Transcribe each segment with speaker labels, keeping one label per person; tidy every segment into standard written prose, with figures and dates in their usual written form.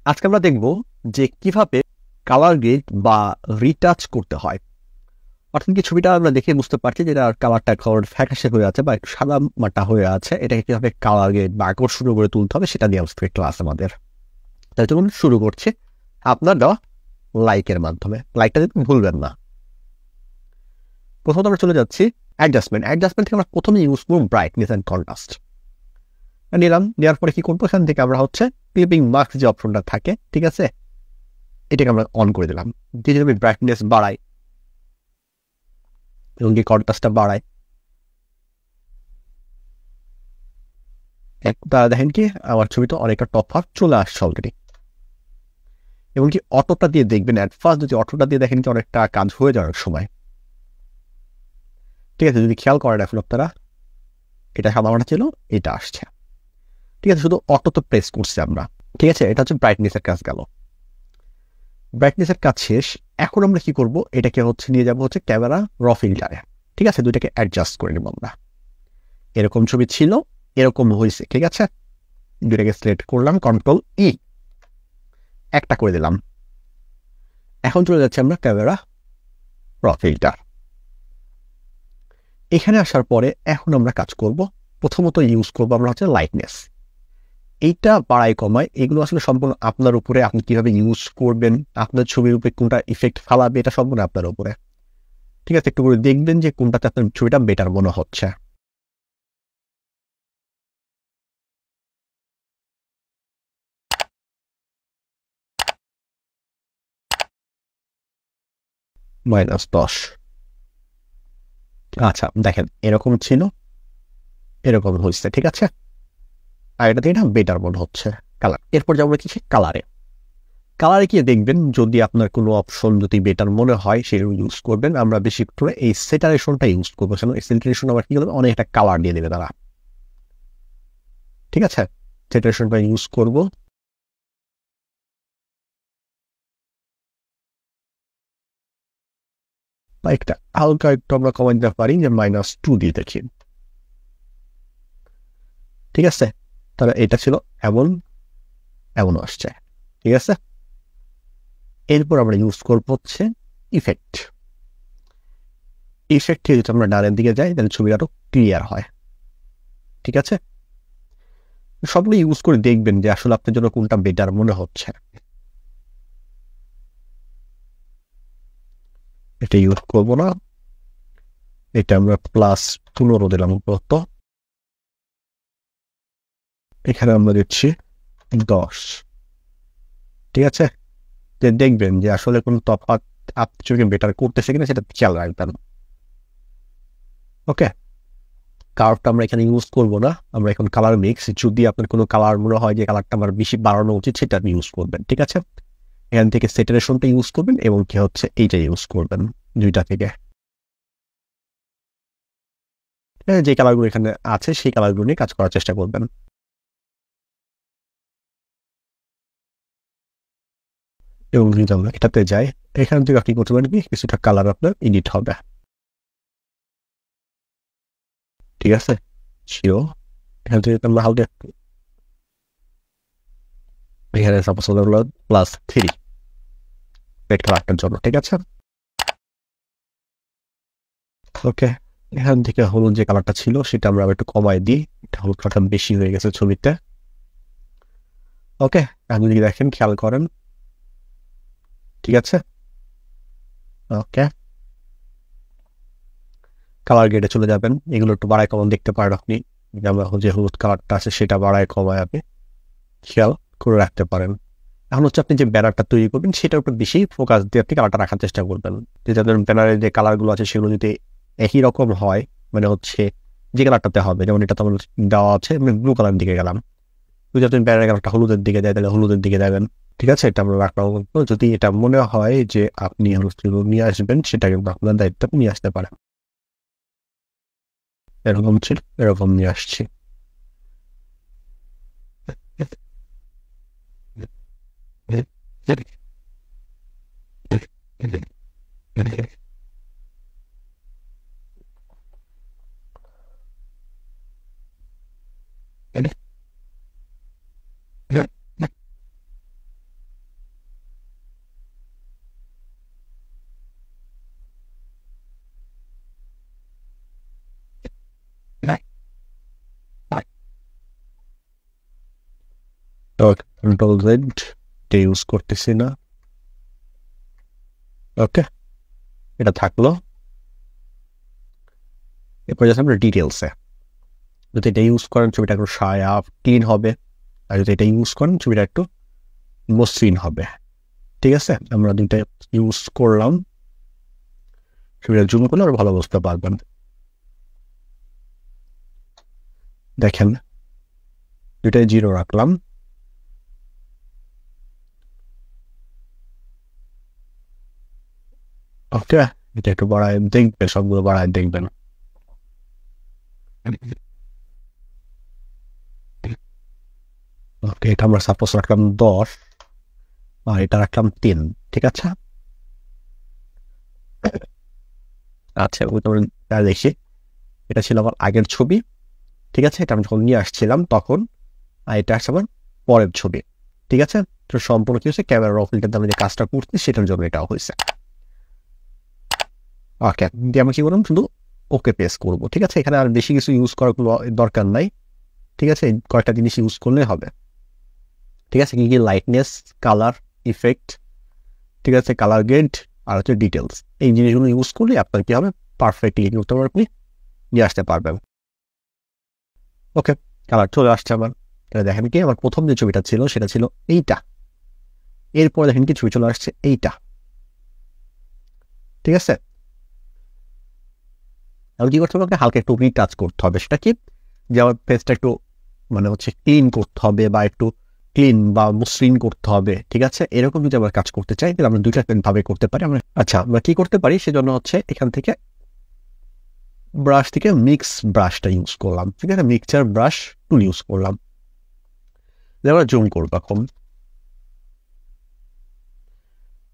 Speaker 1: আজকে আমরা দেখব যে কিভাবে কালার গ্রেড বা রিটাচ করতে হয়। অর্থাৎ কি ছবিটা আমরা দেখে বুঝতে পারছি যে এটার কালারটা এখন ফ্যাকাশে হয়ে আছে বা একটু সাদা মাটা হয়ে আছে। এটাকে কিভাবে কালার গ্রেড বা আকর্ষণীয় করে তুলতে হবে সেটা নিয়ে আজকে ক্লাস আমাদের। তাই চলুন শুরু করছি আপনার দেওয়া লাইকের মাধ্যমে। লাইকটা দিতে ভুলবেন না। প্রথমত আমরা চলে যাচ্ছি অ্যাডজাস্টমেন্ট থেকে আমরা প্রথমে ইউজ করব ব্রাইটনেস অ্যান্ড কন্ট্রাস্ট। নিলাম, নেওয়ার পরে কি করবো, এখান থেকে আমরা হচ্ছে ক্লিপিং মাস্ক যে অপশনটা থাকে, ঠিক আছে, এটাকে আমরা অন করে দিলাম। দিয়ে যদি আমি ব্রাইটনেস বাড়াই এবং কি কন্ট্রাস্টটা বাড়াই, তারা দেখেন কি আমার ছবিটা অনেকটা তফাৎ চলে আসছে অলরেডি। এবং কি অটোটা দিয়ে দেখবেন, অ্যাট ফার্স্ট যদি অটোটা দিয়ে দেখেন কি অনেকটা কাজ হয়ে যাওয়ার সময়, ঠিক আছে, যদি খেয়াল করেন এখন আপনারা, এটা সাদামাটা ছিল, এটা আসছে, ঠিক আছে, শুধু অটো তো প্রেস করছি আমরা, ঠিক আছে। এটা হচ্ছে ব্রাইটনেসের কাজ গেল। ব্রাইটনেসের কাজ শেষ। এখন আমরা কি করব, এটাকে হচ্ছে নিয়ে যাবো হচ্ছে ক্যামেরা র ফিল্টারে, ঠিক আছে, দুইটাকে অ্যাডজাস্ট করে নেব আমরা। এরকম ছবি ছিল, এরকম হয়েছে, ঠিক আছে, দুইটাকে সিলেক্ট করলাম, কন্ট্রোল ই, একটা করে দিলাম। এখন চলে যাচ্ছে আমরা ক্যামেরা র ফিল্টার। এখানে আসার পরে এখন আমরা কাজ করব, প্রথমত ইউজ করবো আমরা হচ্ছে লাইটনেস। এইটা বাড়াই কমায় এগুলো আসলে সম্পূর্ণ আপনার উপরে, আপনি কিভাবে ইউজ করবেন, আপনার ছবির উপরে কোনটা ইফেক্ট ফালাবে, এটা সম্পূর্ণ আপনার উপরে, ঠিক আছে। একটু করে দেখবেন যে কোনটাতে আপনার ছবিটা বেটার মনে হচ্ছে। -10। আচ্ছা দেখেন, এরকম ছিল, এরকম হয়েছে, ঠিক আছে, আর এটা থেকে বেটার মনে হচ্ছে কালার। এরপর যাবো কি কালারে। কালারে গিয়ে দেখবেন যদি আপনার কোনো অপশন যদি বেটার মনে হয় সেগুলো ইউজ করবেন। আমরা বেশি করে এই সেটারেশনটা ইউজ করবো, কারণ এই সেটারেশন আবার কি করবে, অনেক একটা কালার দিয়ে দেবে তারা, ঠিক আছে। সেটারেশনটা ইউজ করব। বা একটা হালকা একটু আমরা কমাই দিতে পারি, যে -2 দিয়ে দেখি, ঠিক আছে। তাহলে এটা ছিল এমন, এমন আসছে, ঠিক আছে। এরপর আমরা ইউজ করবো হচ্ছে ইফেক্ট। ইফেক্ট থেকে যদি আমরা ডানের দিকে যাই তাহলে ছবি আরো ক্লিয়ার হয়, ঠিক আছে। সবগুলো ইউজ করে দেখবেন যে আসলে আপনার জন্য কোনটা বেটার মনে হচ্ছে। এটা ইউজ করবো না, এটা আমরা +15 দিলাম কত, এখানে আমরা দিচ্ছি 10, ঠিক আছে। যে দেখবেন যে আসলে কোন তফাৎ আপনার ছবিকে বেটার করতেছে কিনা সেটা খেয়াল রাখবেন। ওকে, কার্ভটা আমরা এখানে ইউজ করবো না, আমরা এখন কালার মিক্স, যদি আপনার কোনো কালার মনে হয় যে কালারটা আমার বেশি বাড়ানো উচিত সেটা আপনি ইউজ করবেন, ঠিক আছে। এখান থেকে সেটারেশনটা ইউজ করবেন এবং কি হচ্ছে এইটা ইউজ করবেন, দুইটা থেকে যে কালারগুলো এখানে আছে সেই কালারগুলো নিয়ে কাজ করার চেষ্টা করবেন। এবং যদি আমরা এটাতে যাই, এখান থেকে আপনি করতে পারেন কি কিছুটা কালার আপনার এডিট হবে, ঠিক আছে। শিও এখান থেকে আমরা হালকা এখানে সাপোজ হলো +3 রেড কালারটার জন্য, ঠিক আছে। ওকে, এখান থেকে হলুদ যে কালারটা ছিল সেটা আমরা একটু কমাই দিই, এটা হলুদ কালারটা বেশি হয়ে গেছে ছবিতে। ওকে, আপনি যদি দেখেন খেয়াল করেন, ঠিক আছে। ওকে, কালার গ্রেডে চলে যাবেন, এগুলো একটু বাড়ায় কমান দেখতে পারেন আপনি, আমরা যে হলুদ কালারটা আছে সেটা বাড়ায় কমায় আপনি খেয়াল করে রাখতে পারেন। এখন হচ্ছে আপনি যে ব্যানারটা তৈরি করবেন সেটার উপর বেশি ফোকাস দিয়ে আপনি কালারটা রাখার চেষ্টা করবেন, যে যাদের ব্যানারের যে কালারগুলো আছে সেগুলো যদি একই রকম হয়, মানে হচ্ছে যে কালারটাতে হবে, যেমন এটা তো আমার দেওয়া আছে, আমি ব্লু কালার দিকে গেলাম, যদি আপনি ব্যানারের কালারটা হলুদের দিকে যায় তাহলে হলুদের দিকে যাবেন, ঠিক আছে। এটা আমরা রাখলাম। যদি এটা মনে হয় যে আপনি হলুদ নিয়ে আসবেন সেটা কিন্তু আপনার দায়িত্ব, নিয়ে আসতে পারেন। এরকম ছিল, এরকম নিয়ে আসছি। কন্ট্রোল জেড এটা ইউজ করতেছি না। ওকে, এটা থাকলো। এরপর যাচ্ছি আমরা ডিটেলসে। যদি এটা ইউজ করেন ছবিটা একটু সায়া ক্লিন হবে, আর যদি এটা ইউজ করেন ছবিটা একটু মসৃণ হবে। ঠিক আছে, আমরা দুইটা ইউজ করলাম। ছবিটা জুম করলে আরো ভালো বুঝতে পারবেন। দেখেন দুইটাই 0 রাখলাম। ওকে, এটা একটু বাড়ায় দেখবেন, সবগুলো বাড়ায় দেখবেন। ওকে, এটা আমরা সাপোজ রাখলাম 10 আর এটা রাখলাম 3। ঠিক আছে, আচ্ছা আমরা দেখি। এটা ছিল আমার আগের ছবি। ঠিক আছে, এটা আমি যখন নিয়ে আসছিলাম তখন, আর এটা আসছে আমার পরের ছবি। ঠিক আছে, তো সম্পূর্ণ কি হচ্ছে, ক্যামেরা র ফিল্টার আমি যে কাজটা করছি সেটার জন্য এটা হয়েছে। ওকে, দিয়ে আমি কি করলাম, শুধু ওকে প্রেস করবো। ঠিক আছে, এখানে আর বেশি কিছু ইউজ করার কোনো দরকার নাই। ঠিক আছে, কয়েকটা জিনিস ইউজ করলে হবে। ঠিক আছে, কি কি, লাইটনেস, কালার, ইফেক্ট, ঠিক আছে, কালার গ্রেড, আর হচ্ছে ডিটেলস। এই জিনিসগুলো ইউজ করলে আপনার কি হবে, পারফেক্টলি করতে পারবেন, আপনি নিয়ে আসতে পারবেন। ওকে, কালার চলে আসছে আমার। তাহলে দেখেন কি, আমার প্রথম যে ছবিটা ছিল সেটা ছিল এইটা। এরপরে দেখেন কি ছবি চলে আসছে এইটা। ঠিক আছে, এখন কি করতে হবে, হালকা একটু রিটাচ করতে হবে। সেটা কি, যে আমার ফেসটা একটু মানে হচ্ছে ক্লিন করতে হবে, বা একটু ক্লিন বা মসৃণ করতে হবে। ঠিক আছে, এরকম যদি আমরা কাজ করতে চাই তাহলে আমরা দুইটা ভাবে করতে পারি। আচ্ছা, আমরা কি করতে পারি, সেজন্য হচ্ছে এখান থেকে ব্রাশ থেকে মিক্স ব্রাশটা ইউজ করলাম। ঠিক আছে, মিক্সচার ব্রাশ টুল ইউজ করলাম। আমরা জুম করবো এখন।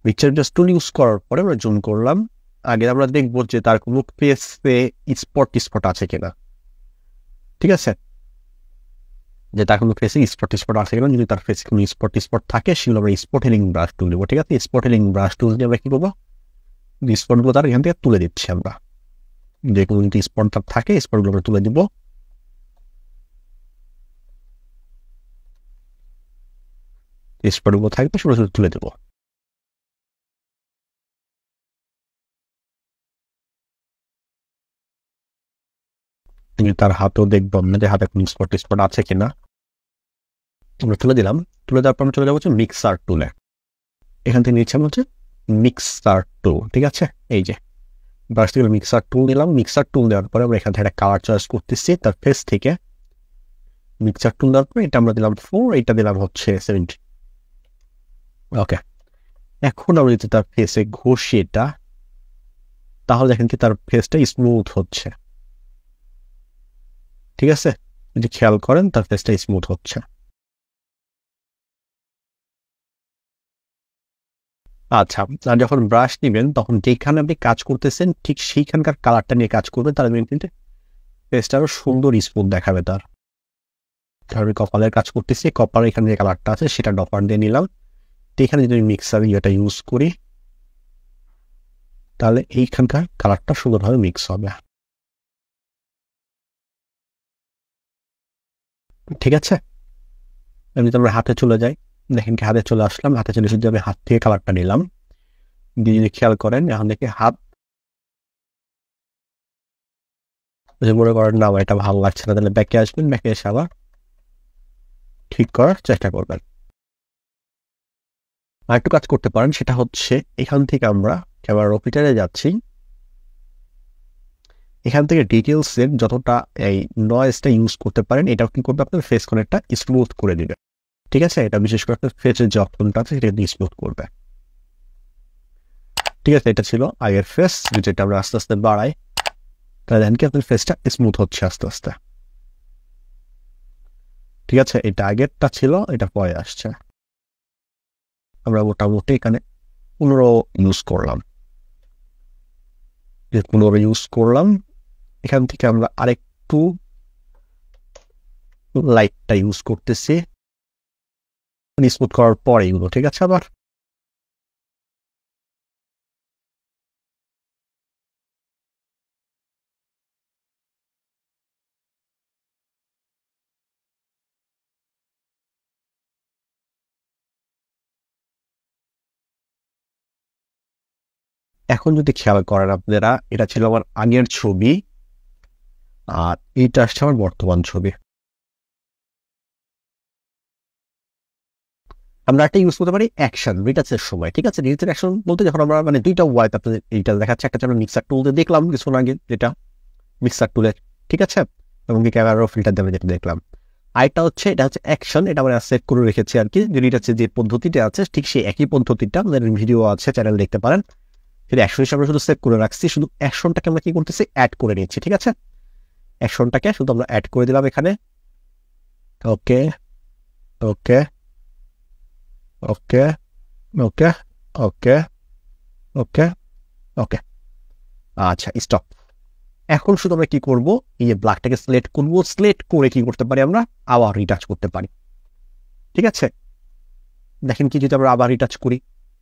Speaker 1: মিক্সচার ব্রাশ টুল ইউজ করার পরে আমরা জুম করলাম। আগে আমরা দেখবো যে তার কোনো ফেসে স্পট আছে কিনা। ঠিক আছে, যে তার কোনো ফেসে স্পট আছে কিনা। যদি তার ফেসে কোনো স্পট থাকে সেগুলো আমরা স্পট হেলিং ব্রাশ টুল দেবো। ঠিক আছে, স্পট হেলিং ব্রাশ টুল দিয়ে আমরা কি করবো, স্পটগুলো তার এখান থেকে তুলে দিচ্ছি আমরা। যে কোনো যদি স্পট তার থাকে স্পটগুলো আমরা তুলে দিব। স্পটগুলো থাকবে সেগুলো তুলে দেবো। তার হাতেও দেখবো আমরা যে হাতে কোনো স্পট আছে কিনা। আমরা তুলে দিলাম। তুলে দেওয়ার পর আমরা চলে যাবো হচ্ছে মিক্সার টুলে। এখান থেকে নিচ্ছে হচ্ছে মিক্সার টুল। ঠিক আছে, এই যে ব্রাশ থেকে মিক্সার টুল নিলাম। মিক্সার টুল দেওয়ার পরে আমরা এখান থেকে একটা কালার চয়েস করতেছি তার ফেস থেকে। মিক্সার টুল দেওয়ার পরে এটা আমরা দিলাম 4, এটা দিলাম হচ্ছে 70। ওকে, এখন আমরা যদি তার ফেসে ঘষি এটা, তাহলে দেখেন কি তার ফেসটা স্মুথ হচ্ছে। ঠিক আছে, যদি খেয়াল করেন তার ফেসটা স্মুথ হচ্ছে। আচ্ছা, আর যখন ব্রাশ নিবেন তখন যেখানে আপনি কাজ করতেছেন ঠিক সেইখানকার কালারটা নিয়ে কাজ করবেন, তাহলে কিন্তু ফেসটা আরো সুন্দর স্মুথ দেখাবে তার। আমি কপালের কাজ করতেছি, কপালে এখানে যে কালারটা আছে সেটা ডপার দিয়ে নিলাম। তো এখানে যদি মিক্সার ইয়েটা ইউজ করি তাহলে এইখানকার কালারটা সুন্দরভাবে মিক্স হবে। ঠিক আছে, এমনি তো আমরা হাতে চলে যাই। দেখেন কি হাতে চলে আসলাম। হাতে চলে শুধু আমি হাত থেকে কালারটা নিলাম। দিয়ে যদি খেয়াল করেন এখন দেখি হাত, মনে করেন না আমার এটা ভালো লাগছে না, তাহলে ব্যাকে আসবেন। ব্যাকে এসে আবার ঠিক করার চেষ্টা করবেন। আর একটু কাজ করতে পারেন, সেটা হচ্ছে এখান থেকে আমরা ক্যামেরা রোপিটারে যাচ্ছি। এখান থেকে ডিটেলসের যতটা এই নয়েজটা ইউজ করতে পারেন, এটাও কি করবে, আপনার ফেস কোণটা স্মুথ করে দিবে। ঠিক আছে, এটা বিশেষ করে আপনার ফেসের যে অপশনটা আছে সেটা দিয়ে স্মুথ করবে। ঠিক আছে, এটা ছিল আগের ফেস। যেটা আমরা আস্তে আস্তে বাড়াই তাহলে দেখেন কি আপনার ফেসটা স্মুথ হচ্ছে আস্তে আস্তে। ঠিক আছে, এটা আগেরটা ছিল, এটা পরে আসছে। আমরা মোটামুটি এখানে 15 ইউজ করলাম। 15 ইউজ করলাম। এখান থেকে আমরা আরেকটু লাইটটা ইউজ করতেছি স্মুথ করার পরে এগুলো। ঠিক আছে, আবার এখন যদি খেয়াল করেন আপনারা, এটা ছিল আমার আগের ছবি, আর এইটা আসছে আমার বর্তমান ছবি। আমরা একটা ইউজ করতে পারি অ্যাকশন, রিটাচের সময়। ঠিক আছে, রিটাচের অ্যাকশন বলতে যখন আমরা মানে দুইটা ওয়াইপ আপনাদের এইটা দেখাচ্ছে, একটা আমরা মিক্সার টুল দিয়ে দেখলাম কিছুক্ষণ আগে, যেটা মিক্সার টুলের, ঠিক আছে, এবং কি ক্যামেরার ফিল্টার দিয়ে যেটা দেখলাম। আরেকটা হচ্ছে, এটা হচ্ছে অ্যাকশন, এটা আমরা সেভ করে রেখেছি আর কি, যে রিটাচের যে পদ্ধতিটা আছে ঠিক সেই একই পদ্ধতিটা আমাদের ভিডিও আছে, চ্যানেল দেখতে পারেন। সেটা অ্যাকশন হিসাবে শুধু সেভ করে রাখছি, শুধু অ্যাকশনটাকে আমরা কি করতেছি, অ্যাড করে নিচ্ছি। ঠিক আছে, অ্যাকশনটাকে শুধু আমরা অ্যাড করে দিলাম এখানে। ওকে ওকে ওকে ওকে ওকে ওকে ওকে, আচ্ছা স্টপ। এখন শুধু আমরা কি করব, এই ব্ল্যাকটাকে সিলেক্ট করব, সিলেক্ট করে কি করতে পারি, আমরা আবার রিটাচ করতে পারি। ঠিক আছে, দেখেন কি যদি আমরা আবার রিটাচ করি,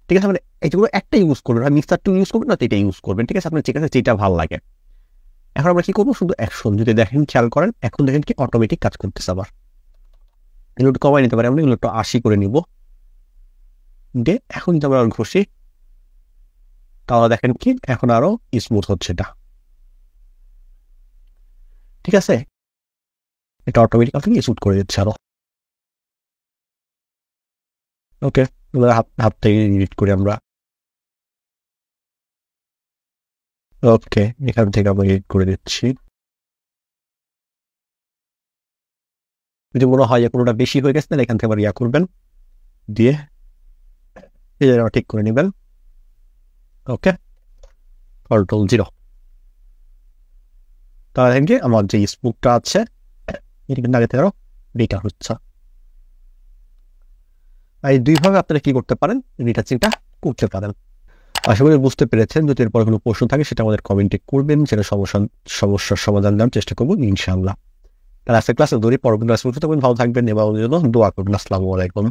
Speaker 1: ঠিক আছে, মানে এইগুলো একটা ইউজ করবেন, মিক্সার টুল ইউজ করবেন না, তো এটা ইউজ করবেন। ঠিক আছে, আপনার ঠিক আছে, যেটা ভালো লাগে। এখন আমরা কি করবো, শুধু অ্যাকশন যদি দেখেন, খেয়াল করেন, এখন দেখেন কি অটোমেটিক কাজ করতেছে। আবার এগুলো একটু কমাই নিতে পারি আমরা, এগুলো একটু 80 করে নিব দিয়ে। এখন যদি আমরা ঘষি, তাহলে দেখেন কি এখন আরো স্মুথ হচ্ছে এটা। ঠিক আছে, এটা অটোমেটিক আপনাকে শুট করে দিচ্ছে আরো। ওকে, হাত থেকে এডিট করি আমরা। ওকে, এখান থেকে আমরা এডিট করে দিচ্ছি। যদি মনে হয় যে কোনোটা বেশি হয়ে গেছে, তাহলে এখান থেকে আবার ইয়া করবেন, দিয়ে এই জায়গাটা ঠিক করে নেবেন। ওকে, কন্ট্রোল 0। তাহলে দেখেন কি আমার যে স্মুথটা আছে, এটা কিন্তু আগে থেকে আরো বেটার হচ্ছে। এই দুইভাবে আপনারা কি করতে পারেন, রিটাচিংটা করতে পারেন। আশা করি বুঝতে পেরেছেন। যদি এরপর কোনো প্রশ্ন থাকে সেটা আমাদের কমেন্টে করবেন, সেটা সমস্যার সমাধান দেওয়ার চেষ্টা করবো ইনশাআল্লাহ। তাহলে আজকে ক্লাসে ধরি, পরবর্তী ক্লাসে ভালো থাকবেন এবং দোয়া করবেন। আসসালামু আলাইকুম।